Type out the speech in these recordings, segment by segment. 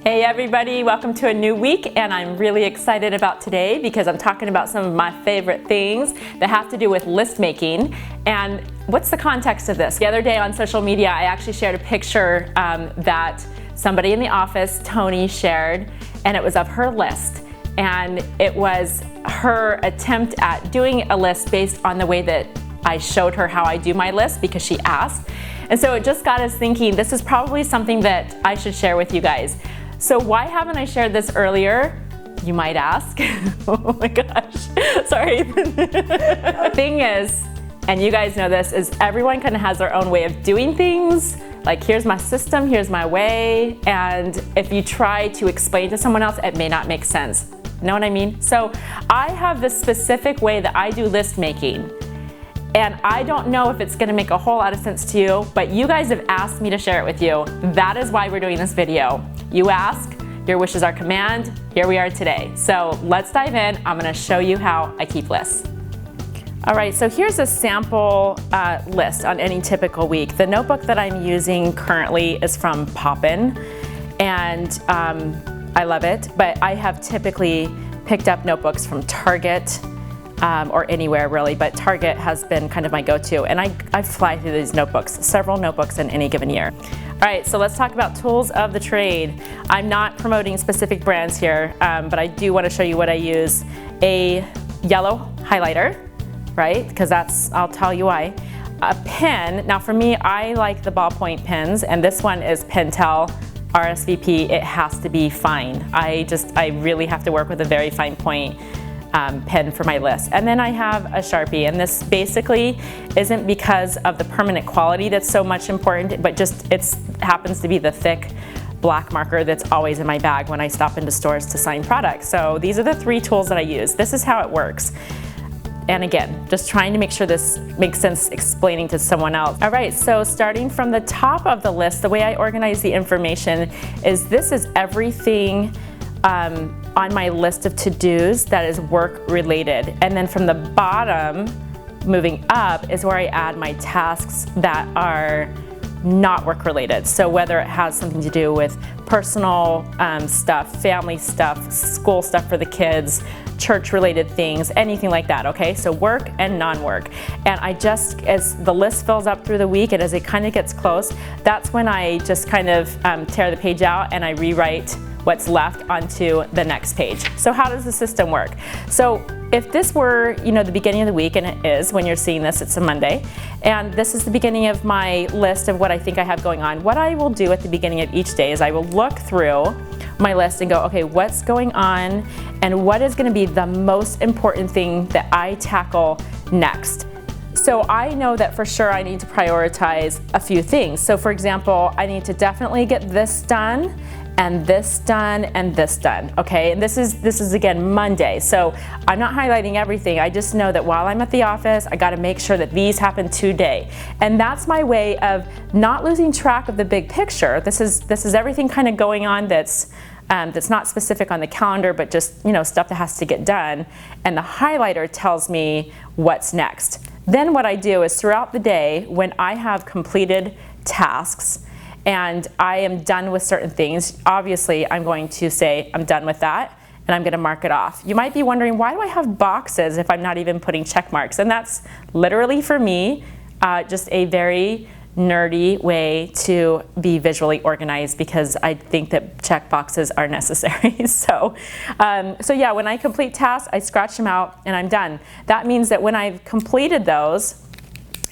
Hey everybody, welcome to a new week, and I'm really excited about today because I'm talking about some of my favorite things that have to do with list making. And what's the context of this? The other day on social media, I actually shared a picture that somebody in the office, Tony, shared, and it was of her list. And it was her attempt at doing a list based on the way that I showed her how I do my list because she asked. And so it just got us thinking, this is probably something that I should share with you guys. So why haven't I shared this earlier? You might ask. Oh my gosh, sorry. The thing is, and you guys know this, is everyone kind of has their own way of doing things. Like, here's my system, here's my way, and if you try to explain to someone else, it may not make sense. Know what I mean? So I have this specific way that I do list making. And I don't know if it's gonna make a whole lot of sense to you, but you guys have asked me to share it with you. That is why we're doing this video. You ask, your wish is our command. Here we are today. So let's dive in. I'm gonna show you how I keep lists. All right, so here's a sample list on any typical week. The notebook that I'm using currently is from Poppin, and I love it, but I have typically picked up notebooks from Target, or anywhere really, but Target has been kind of my go-to, and I fly through these notebooks, several notebooks in any given year. All right, so let's talk about tools of the trade. I'm not promoting specific brands here, but I do want to show you what I use. A yellow highlighter, right? Because I'll tell you why. A pen. Now for me, I like the ballpoint pens, and this one is Pentel RSVP. It has to be fine. I really have to work with a very fine point pen for my list. And then I have a Sharpie, and this basically isn't because of the permanent quality that's so much important, but just it happens to be the thick black marker that's always in my bag when I stop into stores to sign products. So these are the three tools that I use. This is how it works. And again, just trying to make sure this makes sense explaining to someone else. All right, so starting from the top of the list, the way I organize the information is this is everything on my list of to-dos that is work related. And then from the bottom, moving up, is where I add my tasks that are not work related. So whether it has something to do with personal stuff, family stuff, school stuff for the kids, church related things, anything like that, okay? So work and non-work. And I just, as the list fills up through the week and as it kind of gets close, that's when I just kind of tear the page out and I rewrite what's left onto the next page. So how does the system work? So if this were, the beginning of the week, and it is when you're seeing this, it's a Monday, and this is the beginning of my list of what I think I have going on, what I will do at the beginning of each day is I will look through my list and go, okay, what's going on and what is gonna be the most important thing that I tackle next? So I know that for sure I need to prioritize a few things. So for example, I need to definitely get this done, and this done, and this done, okay? And this is again Monday, so I'm not highlighting everything. I just know that while I'm at the office, I gotta make sure that these happen today. And that's my way of not losing track of the big picture. This is everything kind of going on that's not specific on the calendar, but just stuff that has to get done. And the highlighter tells me what's next. Then what I do is throughout the day, when I have completed tasks, and I am done with certain things, obviously I'm going to say I'm done with that and I'm gonna mark it off. You might be wondering, why do I have boxes if I'm not even putting check marks? And that's literally for me, just a very nerdy way to be visually organized because I think that check boxes are necessary. So yeah, when I complete tasks, I scratch them out and I'm done. That means that when I've completed those,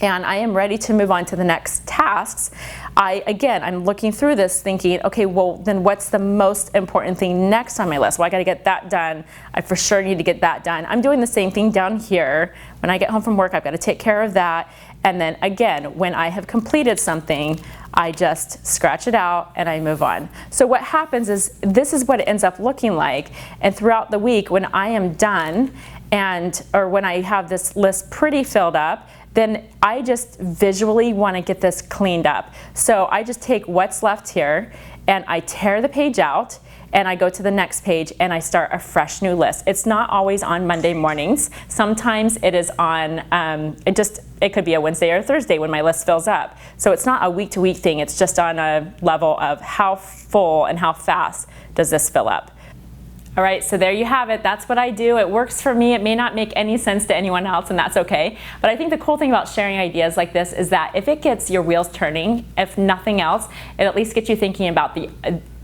and I am ready to move on to the next tasks, I'm looking through this thinking, okay, well then what's the most important thing next on my list? Well, I gotta get that done. I for sure need to get that done. I'm doing the same thing down here. When I get home from work, I've gotta take care of that. And then again, when I have completed something, I just scratch it out and I move on. So what happens is, this is what it ends up looking like. And throughout the week, when I am done, or when I have this list pretty filled up, then I just visually want to get this cleaned up. So I just take what's left here and I tear the page out and I go to the next page and I start a fresh new list. It's not always on Monday mornings. Sometimes it is on, it could be a Wednesday or a Thursday when my list fills up. So it's not a week to week thing, it's just on a level of how full and how fast does this fill up. All right, so there you have it. That's what I do. It works for me. It may not make any sense to anyone else, and that's okay. But I think the cool thing about sharing ideas like this is that if it gets your wheels turning, if nothing else, it at least gets you thinking about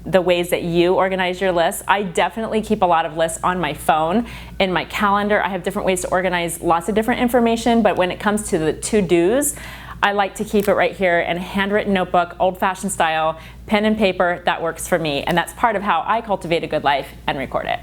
the ways that you organize your lists. I definitely keep a lot of lists on my phone, in my calendar. I have different ways to organize lots of different information, but when it comes to the to-dos, I like to keep it right here in a handwritten notebook, old-fashioned style, pen and paper. That works for me, and that's part of how I cultivate a good life and record it.